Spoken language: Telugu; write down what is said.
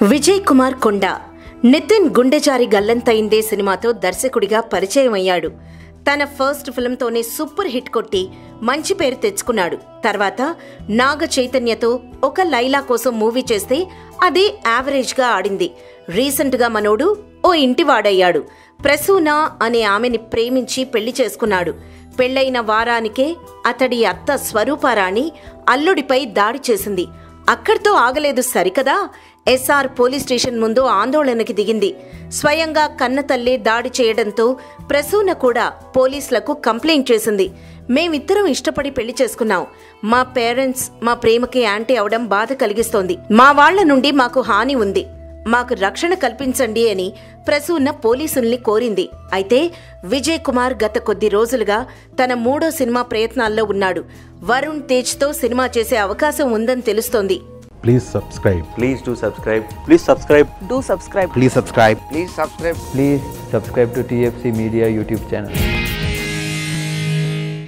విజయ్ కుమార్ కొండ నితిన్ గుండెజారి గల్లంతైందే సినిమాతో దర్శకుడిగా పరిచయం అయ్యాడు. తన ఫస్ట్ ఫిల్మ్తోనే సూపర్ హిట్ కొట్టి మంచి పేరు తెచ్చుకున్నాడు. తర్వాత నాగ చైతన్యతో ఒక లైలా కోసం మూవీ చేస్తే అది యావరేజ్గా ఆడింది. రీసెంట్గా మనోడు ఓ ఇంటివాడయ్యాడు. ప్రసూన అనే ఆమెని ప్రేమించి పెళ్లి చేసుకున్నాడు. పెళ్లైన వారానికే అతడి అత్త స్వరూపారాణి అల్లుడిపై దాడి చేసింది. అక్కడితో ఆగలేదు సరికదా, ఎస్ఆర్ పోలీస్ స్టేషన్ ముందు ఆందోళనకి దిగింది. స్వయంగా కన్నతల్లే దాడి చేయడంతో ప్రసూన కూడా పోలీసులకు కంప్లైంట్ చేసింది. మేమిద్దరం ఇష్టపడి పెళ్లి చేసుకున్నాం. మా పేరెంట్స్ మా ప్రేమకి యాంటీ అవడం బాధ కలిగిస్తోంది. మా వాళ్ల నుండి మాకు హాని ఉంది, మాకు రక్షణ కల్పించండి అని ప్రసూన పోలీసుల్ని కోరింది. అయితే విజయ్ కుమార్ గత కొద్ది రోజులుగా తన 3వ సినిమా ప్రయత్నాల్లో ఉన్నాడు. వరుణ్ తేజ్తో సినిమా చేసే అవకాశం ఉందని తెలుస్తోంది. Please subscribe. Please do subscribe. Please subscribe. Do subscribe. Please subscribe. Please subscribe. Please subscribe to TFC Media YouTube channel.